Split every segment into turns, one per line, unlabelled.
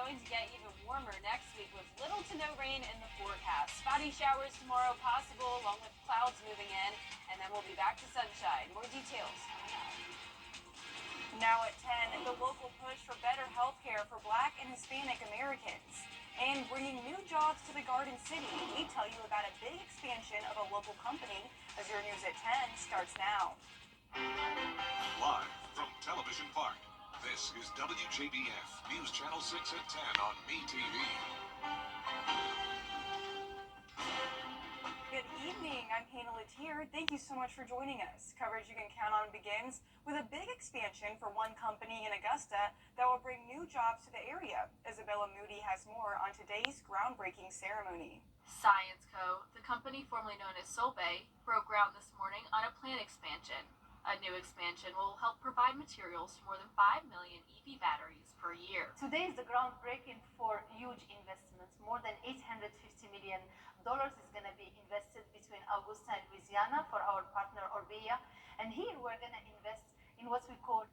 going to get even warmer next week with little to no rain in the forecast. Spotty showers tomorrow possible, along with clouds moving in, and then we'll be back to sunshine. More details coming up.
Now at 10, the local push for better health care for Black and Hispanic Americans. And bringing new jobs to the Garden City, we tell you about a big expansion of a local company as your news at 10 starts now.
Live from Television Park, this is WJBF News Channel 6 at 10 on MeTV.
Good evening, I'm Hannah Latier. Thank you so much for joining us. Coverage you can count on begins with a big expansion for one company in Augusta that will bring new jobs to the area. Isabella Moody has more on today's groundbreaking ceremony.
Science Co., the company formerly known as Solvay, broke ground this morning on a plant expansion. A new expansion will help provide materials for more than 5 million EV batteries per year.
Today is the groundbreaking for huge investments. More than $850 million is going to be invested between Augusta and Louisiana for our partner Orbea. And here we're going to invest in what we call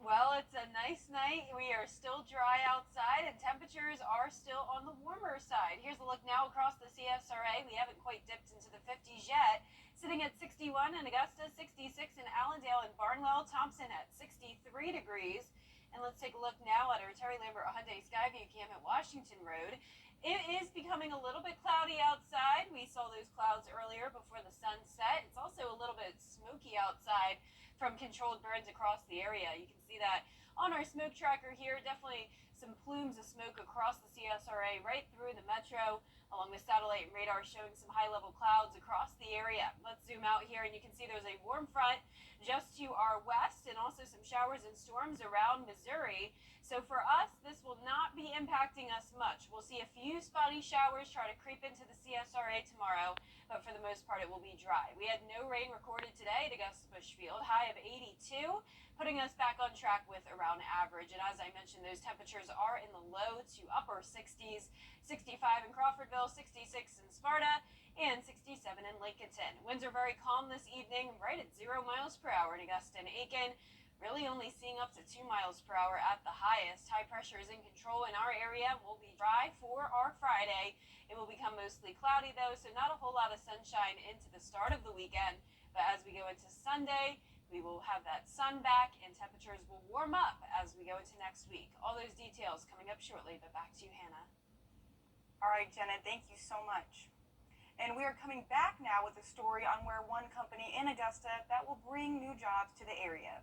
Well, it's a nice night. We are still dry outside and temperatures are still on the warmer side. Here's a look now across the CSRA. We haven't quite dipped into the 50s yet. Sitting at 61 in Augusta, 66 in Allendale and Barnwell, Thompson at 63 degrees. And let's take a look now at our Terry Lambert Hyundai Skyview cam at Washington Road. It is becoming a little bit cloudy outside. We saw those clouds earlier before the sun set. It's also a little bit smoky outside from controlled burns across the area. You can see that on our smoke tracker here. Definitely some plumes of smoke across the CSRA right through the metro, along the satellite and radar showing some high-level clouds across the area. Let's zoom out here and you can see there's a warm front just to our west and also some showers and storms around Missouri. So for us, this will not be impacting us much. We'll see a few spotty showers try to creep into the CSRA tomorrow, but for the most part, it will be dry. We had no rain recorded today at Augusta Bushfield, high of 82, putting us back on track with around average. And as I mentioned, those temperatures are in the low to upper 60s, 65 in Crawfordville, 66 in Sparta, and 67 in Lincolnton. Winds are very calm this evening, right at 0 miles per hour in Augusta and Aiken. Really only seeing up to 2 miles per hour at the highest. High pressure is in control in our area. We'll be dry for our Friday. It will become mostly cloudy though, so not a whole lot of sunshine into the start of the weekend. But as we go into Sunday, we will have that sun back and temperatures will warm up as we go into next week. All those details coming up shortly, but back to you, Hannah.
All right, Jenna, thank you so much. And we are coming back now with a story on where one company in Augusta that will bring new jobs to the area.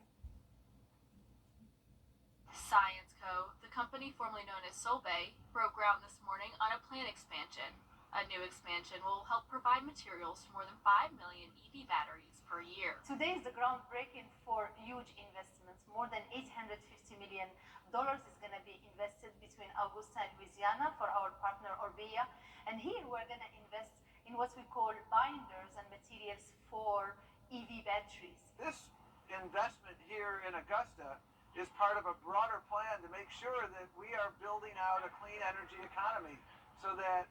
Science Co., the company formerly known as Solvay, broke ground this morning on a plant expansion. A new expansion will help provide materials for more than 5 million EV batteries per year.
Today is the groundbreaking for huge investments. More than $850 million is going to be invested between Augusta and Louisiana for our partner Orbea. And here we're going to invest in what we call binders and materials for EV batteries.
This investment here in Augusta is part of a broader plan to make sure that we are building out a clean energy economy so that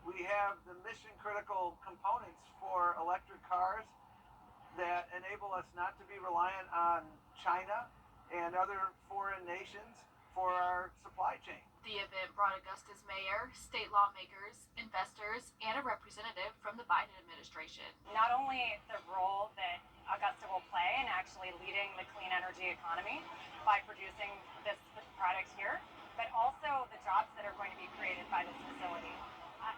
we have the mission critical components for electric cars that enable us not to be reliant on China and other foreign nations for our supply chain.
The event brought Augusta's mayor, state lawmakers, investors, and a representative from the Biden administration.
Not only the role that Augusta will play in actually leading the clean energy economy by producing this product here, but also the jobs that are going to be created by this facility.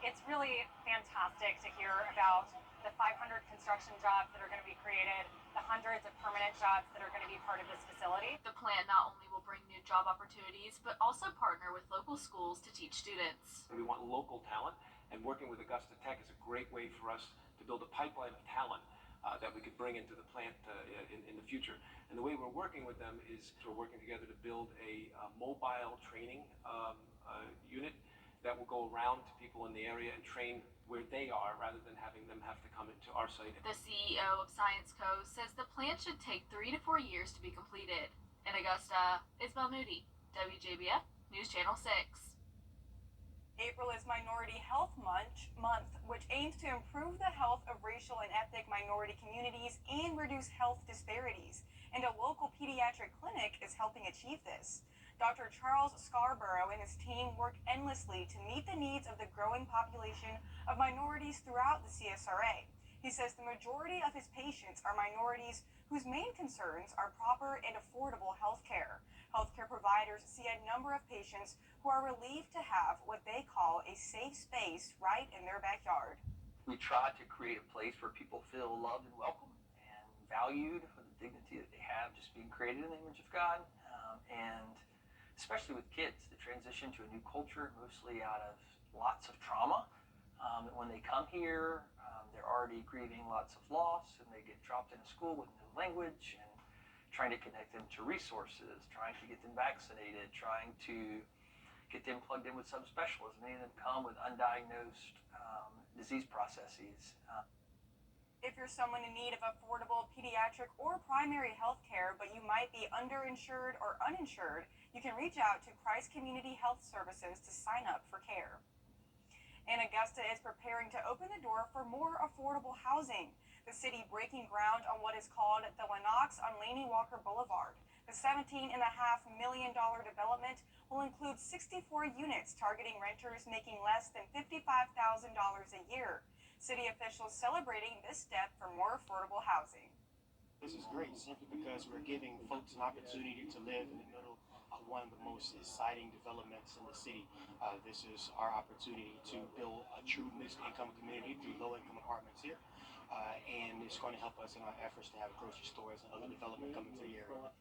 It's really fantastic to hear about the 500 construction jobs that are going to be created, the hundreds of permanent jobs that are going to be part of this facility.
The plan not only will bring new job opportunities, but also partner with local schools to teach students.
We want local talent, and working with Augusta Tech is a great way for us to build a pipeline of talent that we could bring into the plant in the future. And the way we're working with them is we're working together to build a mobile training unit that will go around to people in the area and train where they are rather than having them have to come into our site.
The CEO of Science Co. says the plan should take 3 to 4 years to be completed. In Augusta, Isabel Moody, WJBF News Channel 6.
April is Minority Health Month, which aims to improve the health of racial and ethnic minority communities and reduce health disparities.
and a local pediatric clinic is helping achieve this. Dr. Charles Scarborough and his team work endlessly to meet the needs of the growing population of minorities throughout the CSRA. He says the majority of his patients are minorities whose main concerns are proper and affordable health care. Healthcare providers see a number of patients who are relieved to have what they call a safe space right in their backyard.
We try to create a place where people feel loved and welcome and valued for the dignity that they have just being created in the image of God. And especially with kids, the transition to a new culture, mostly out of lots of trauma. When they come here, they're already grieving lots of loss, and they get dropped in a school with no language, and trying to connect them to resources, trying to get them vaccinated, trying to get them plugged in with some specialists. Many of them come with undiagnosed disease processes.
If you're someone in need of affordable pediatric or primary health care, but you might be underinsured or uninsured, you can reach out to Christ Community Health Services to sign up for care. And Augusta is preparing to open the door for more affordable housing. The city breaking ground on what is called the Lennox on Laney Walker Boulevard. The $17.5 million development will include 64 units targeting renters making less than $55,000 a year. City officials celebrating this step for more affordable housing.
This is great simply because we're giving folks an opportunity to live in the middle of one of the most exciting developments in the city. This is our opportunity to build a true mixed income community through low income apartments here. And it's going to help us in our efforts to have grocery stores and other development coming to the area.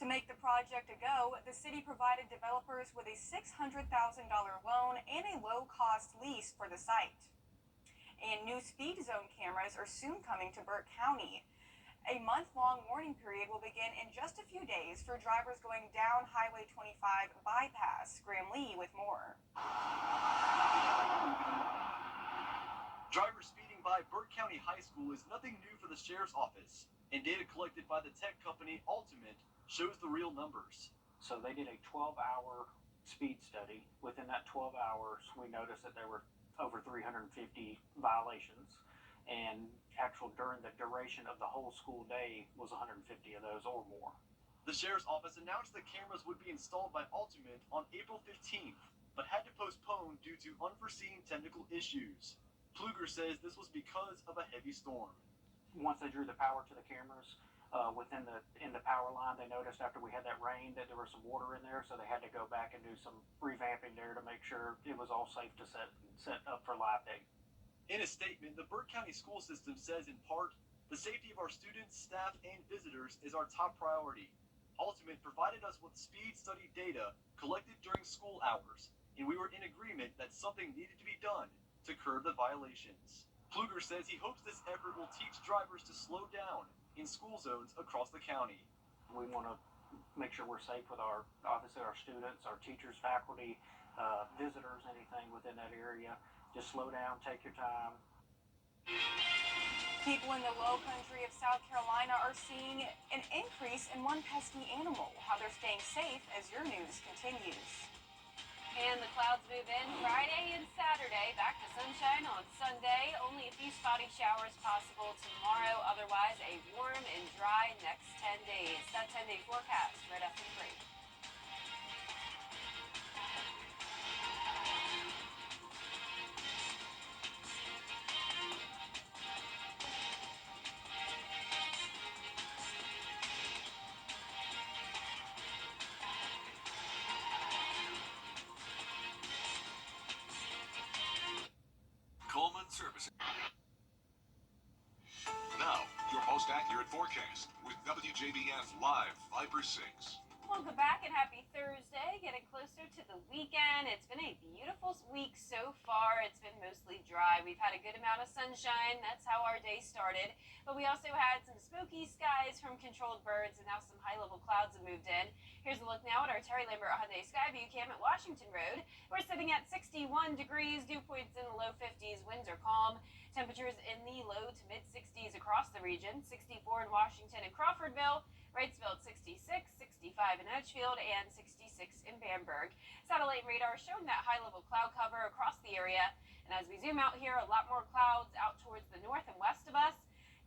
To make the project a go, the city provided developers with a $600,000 loan and a low-cost lease for the site. And new speed zone cameras are soon coming to Burke County. A month-long warning period will begin in just a few days for drivers going down Highway 25 bypass. Graham Lee with more.
Drivers speeding by Burke County High School is nothing new for the sheriff's office, and data collected by the tech company Ultimate shows the real numbers.
So they did a 12-hour speed study. Within that 12 hours, we noticed that there were over 350 violations, and during the duration of the whole school day was 150 of those or more.
The sheriff's office announced the cameras would be installed by Ultimate on April 15th, but had to postpone due to unforeseen technical issues. Pluger says this was because of a heavy storm.
Once they drew the power to the cameras, in the power line, they noticed after we had that rain that there was some water in there, so they had to go back and do some revamping there to make sure it was all safe to set up for live day.
In a statement, the Burke County school system says in part, the safety of our students, staff, and visitors is our top priority. Ultimate provided us with speed study data collected during school hours, and we were in agreement that something needed to be done to curb the violations. Pluger says he hopes this effort will teach drivers to slow down in school zones across the county.
We want to make sure we're safe with obviously our students, our teachers, faculty, visitors, anything within that area. Just slow down, take your time.
People in the low country of South Carolina are seeing an increase in one pesky animal. How they're staying safe as your news continues.
And the clouds move in Friday and Saturday. Back to sunshine on Sunday. Only a few spotty showers possible tomorrow. Otherwise, a warm and dry next 10 days. That 10-day forecast right after the break.
Coleman Service. Now, your most accurate forecast with WJBF Live Viper 6.
Welcome back and happy Thursday. Getting closer to the weekend. It's been a beautiful week so far. It's been mostly dry. We've had a good amount of sunshine. That's how our day started. But we also had some spooky skies from controlled birds, and now some high-level clouds have moved in. Here's a look now at our Terry Lambert Hyundai Skyview cam at Washington Road. We're sitting at 61 degrees, dew points in the low 50s, winds are calm. Temperatures in the low to mid 60s across the region. 64 in Washington and Crawfordville, Wrightsville at 66, 65 in Edgefield, and 66 in Bamberg. Satellite radar showing that high-level cloud cover across the area. And as we zoom out here, a lot more clouds out towards the north and west of us.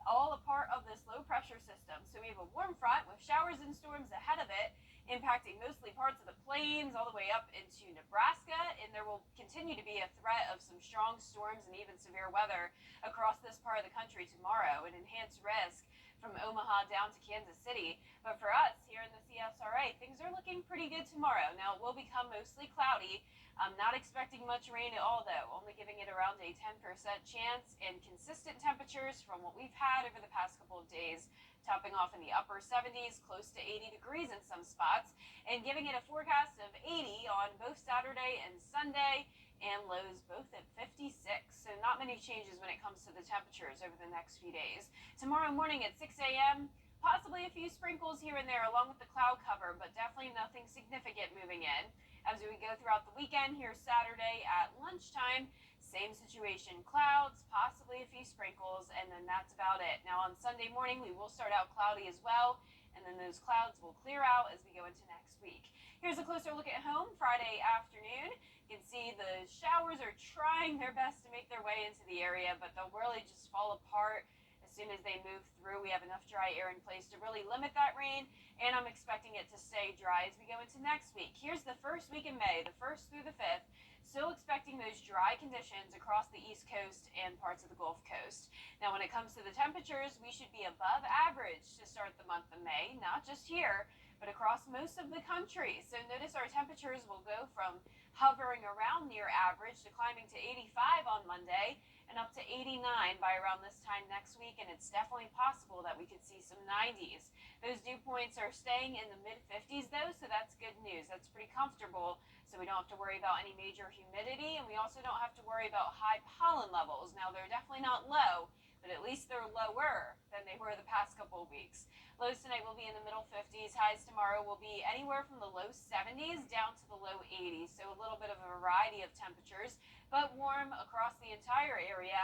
all a part of this low pressure system. So we have a warm front with showers and storms ahead of it, impacting mostly parts of the plains all the way up into Nebraska, and there will continue to be a threat of some strong storms and even severe weather across this part of the country tomorrow, an enhanced risk from Omaha down to Kansas City. But for us here in the CSRA, things are looking pretty good tomorrow. Now it will become mostly cloudy. I'm not expecting much rain at all, though, only giving it around a 10% chance, and consistent temperatures from what we've had over the past couple of days, topping off in the upper 70s, close to 80 degrees in some spots, and giving it a forecast of 80 on both Saturday and Sunday, and lows both at 56. So not many changes when it comes to the temperatures over the next few days. Tomorrow morning at 6 a.m., possibly a few sprinkles here and there along with the cloud cover, but definitely nothing significant moving in. As we go throughout the weekend, here Saturday at lunchtime, same situation, clouds, possibly a few sprinkles, and then that's about it. Now on Sunday morning, we will start out cloudy as well, and then those clouds will clear out as we go into next week. Here's a closer look at home Friday afternoon. You can see the showers are trying their best to make their way into the area, but they'll really just fall apart as soon as they move through. We have enough dry air in place to really limit that rain, and I'm expecting it to stay dry as we go into next week. Here's the first week in May, the 1st through the 5th. Still expecting those dry conditions across the East Coast and parts of the Gulf Coast. Now, when it comes to the temperatures, we should be above average to start the month of May, not just here, but across most of the country. So notice our temperatures will go from hovering around near average to climbing to 85 on Monday and up to 89 by around this time next week, and it's definitely possible that we could see some 90s. Those dew points are staying in the mid-50s though, so that's good news. That's pretty comfortable, so we don't have to worry about any major humidity, and we also don't have to worry about high pollen levels. Now, they're definitely not low, but at least they're lower than they were the past couple of weeks. Lows tonight will be in the middle 50s. Highs tomorrow will be anywhere from the low 70s down to the low 80s. So a little bit of a variety of temperatures, but warm across the entire area.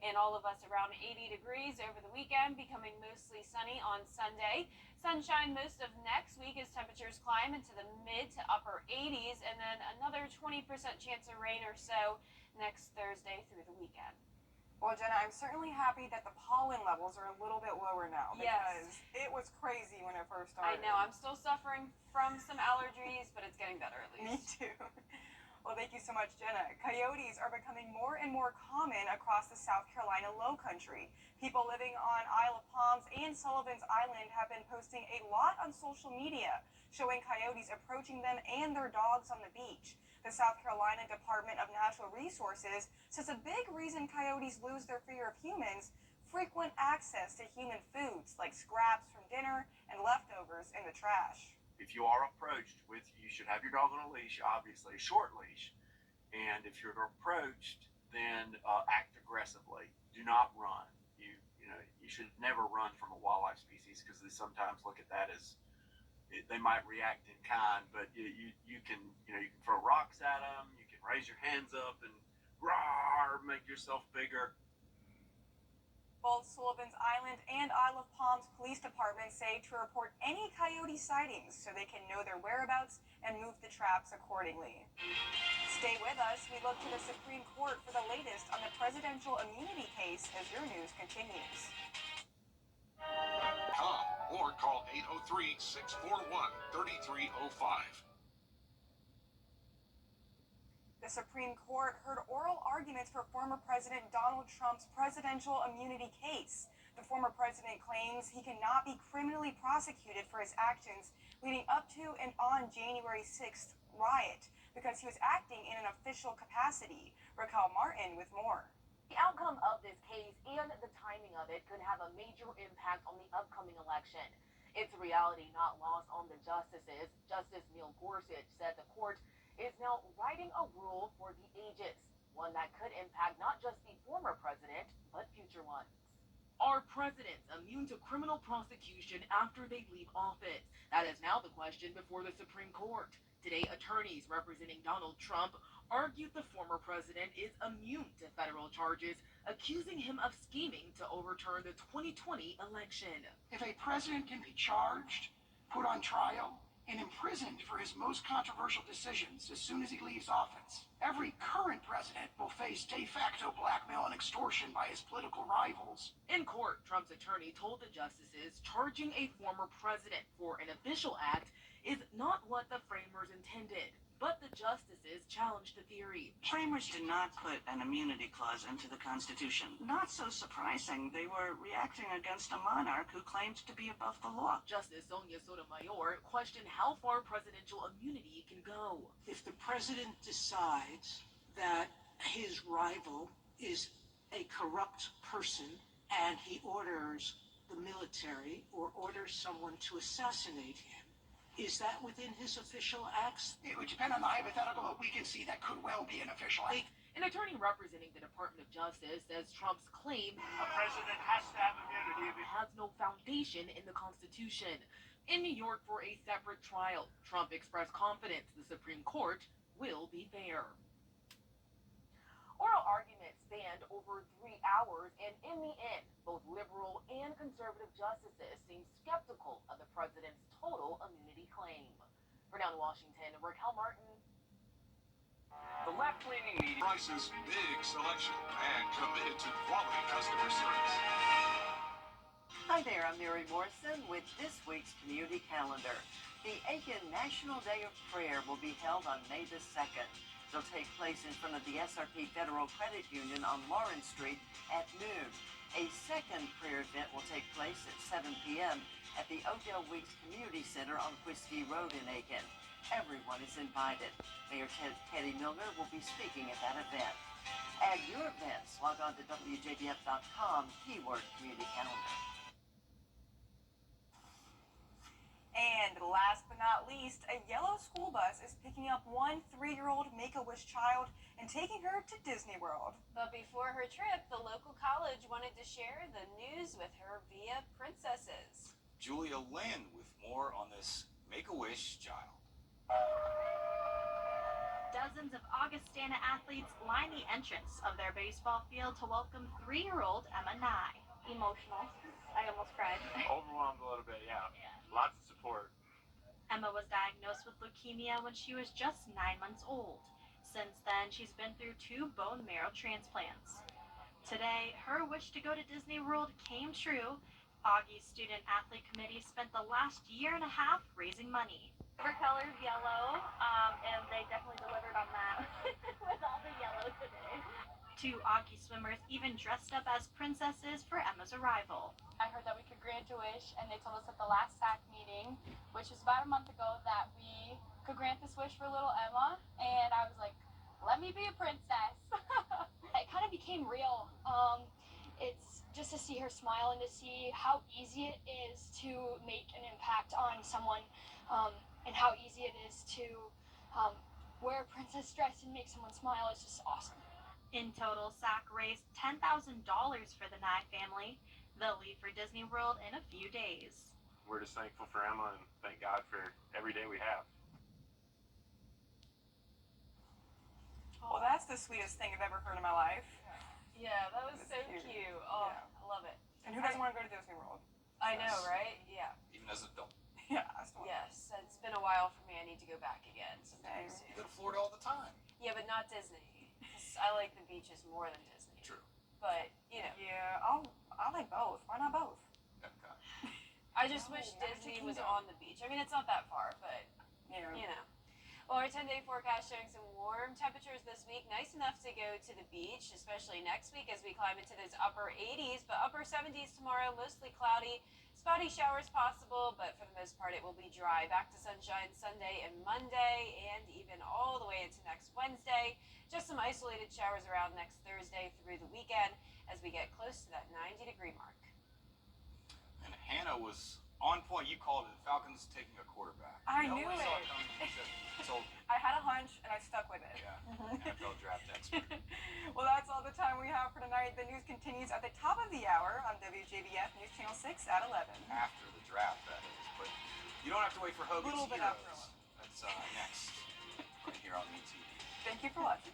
And all of us around 80 degrees over the weekend, becoming mostly sunny on Sunday. Sunshine most of next week as temperatures climb into the mid to upper 80s, and then another 20% chance of rain or so next Thursday through the weekend.
Well, Jenna, I'm certainly happy that the pollen levels are a little bit lower now, because it was crazy when it first started.
I know. I'm still suffering from some allergies, but it's getting better at least.
Me too. Well, thank you so much, Jenna. Coyotes are becoming more and more common across the South Carolina Lowcountry. People living on Isle of Palms and Sullivan's Island have been posting a lot on social media, showing coyotes approaching them and their dogs on the beach. The South Carolina Department of Natural Resources says a big reason coyotes lose their fear of humans: frequent access to human foods like scraps from dinner and leftovers in the trash.
If you are approached with, you should have your dog on a leash, obviously a short leash. And if you're approached, then act aggressively. Do not run. You should never run from a wildlife species, because they sometimes look at that as they might react in kind. But you can throw rocks at them. You can raise your hands up and roar, make yourself bigger.
Both Sullivan's Island and Isle of Palms police departments say to report any coyote sightings so they can know their whereabouts and move the traps accordingly. Stay with us. We look to the Supreme Court for the latest on the presidential immunity case as your news continues.
Come or call 803-641-3305.
The Supreme Court heard oral arguments for former President Donald Trump's presidential immunity case. The former president claims he cannot be criminally prosecuted for his actions leading up to and on January 6th riot because he was acting in an official capacity. Raquel Martin with more.
The outcome of this case and the timing of it could have a major impact on the upcoming election. It's a reality not lost on the justices. Justice Neil Gorsuch said the court is now writing a rule for the ages, one that could impact not just the former president, but future ones.
Are presidents immune to criminal prosecution after they leave office? That is now the question before the Supreme Court. Today, attorneys representing Donald Trump argued the former president is immune to federal charges, accusing him of scheming to overturn the 2020 election.
If a president can be charged, put on trial, and imprisoned for his most controversial decisions as soon as he leaves office. Every current president will face de facto blackmail and extortion by his political rivals.
In court, Trump's attorney told the justices charging a former president for an official act is not what the framers intended. But the justices challenged the theory.
Framers did not put an immunity clause into the Constitution. Not so surprising, they were reacting against a monarch who claimed to be above the law.
Justice Sonia Sotomayor questioned how far presidential immunity can go.
If the president decides that his rival is a corrupt person and he orders the military or orders someone to assassinate him, is that within his official acts? It would depend on the hypothetical, but we can see that could well be an official act.
An attorney representing the Department of Justice says Trump's claim
a president has to have immunity
has no foundation in the Constitution. In New York for a separate trial, Trump expressed confidence the Supreme Court will be fair.
Oral arguments spanned over 3 hours, and in the end, both liberal and conservative justices seemed skeptical of the president's total immunity claim. For Down in Washington, Raquel Martin.
The left-leaning media. Prices, big selection, and committed to quality customer service.
Hi there, I'm Mary Morrison with this week's community calendar. The Aiken National Day of Prayer will be held on May the 2nd. It'll take place in front of the SRP Federal Credit Union on Lawrence Street at noon. A second prayer event will take place at 7 p.m. at the Odell Weeks Community Center on Whiskey Road in Aiken. Everyone is invited. Mayor Teddy Milner will be speaking at that event. Add your events. Log on to WJBF.com, keyword community calendar.
And last but not least, a yellow school bus is picking up one 3-year-old Make-A-Wish child and taking her to Disney World.
But before her trip, the local college wanted to share the news with her via princesses.
Julia Lynn with more on this Make-A-Wish child.
Dozens of Augustana athletes line the entrance of their baseball field to welcome 3-year-old Emma Nye. Emotional. I almost cried.
Overwhelmed a little bit, yeah. Lots of support.
Emma was diagnosed with leukemia when she was just 9 months old. Since then, she's been through 2 bone marrow transplants. Today, her wish to go to Disney World came true. Augie's Student Athlete Committee spent the last year and a half raising money.
Her color's yellow, and they definitely delivered on that with all the yellow today.
2 Augie swimmers even dressed up as princesses for Emma's arrival.
I heard that we could grant a wish, and they told us at the last SAC meeting, which was about a month ago, that we could grant this wish for little Emma, and I was like, let me be a princess. It kind of became real. It's just to see her smile and to see how easy it is to make an impact on someone, and how easy it is to wear a princess dress and make someone smile. It's just awesome.
In total, SAC raised $10,000 for the Nye family. They'll leave for Disney World in a few days.
We're just thankful for Emma and thank God for every day we have.
Well, that's the sweetest thing I've ever heard in my life.
Yeah, that was so cute. Oh,
Yeah.
I love it.
And who doesn't want to go to Disney World?
I know, right? Yeah.
Even as an adult.
Yeah, I still want to.
Yes, it's been a while for me. I need to go back again sometime soon.
You go to Florida all the time.
Yeah, but not Disney. 'Cause I like the beaches more than Disney.
True.
But, you know.
Yeah, I like both. Why not both?
I just wish Disney was on the beach. I mean, it's not that far, but,
Yeah.
you know. Well, our 10-day forecast showing some warm temperatures this week. Nice enough to go to the beach, especially next week as we climb into those upper 80s. But upper 70s tomorrow, mostly cloudy. Spotty showers possible, but for the most part, it will be dry. Back to sunshine Sunday and Monday, and even all the way into next Wednesday. Just some isolated showers around next Thursday through the weekend as we get close to that 90-degree mark.
And Hannah was on point. You called it. Falcons taking a quarterback.
I
You
knew
always saw
it.
coming. You said, told me.
I had a hunch and I stuck with it.
Yeah. NFL draft expert.
Well, that's all the time we have for tonight. The news continues at the top of the hour on WJBF News Channel 6 at 11.
After the draft, that is. But you don't have to wait for Hogan's
Little bit
Heroes.
after.
That's next right here on MeTV.
Thank you for watching.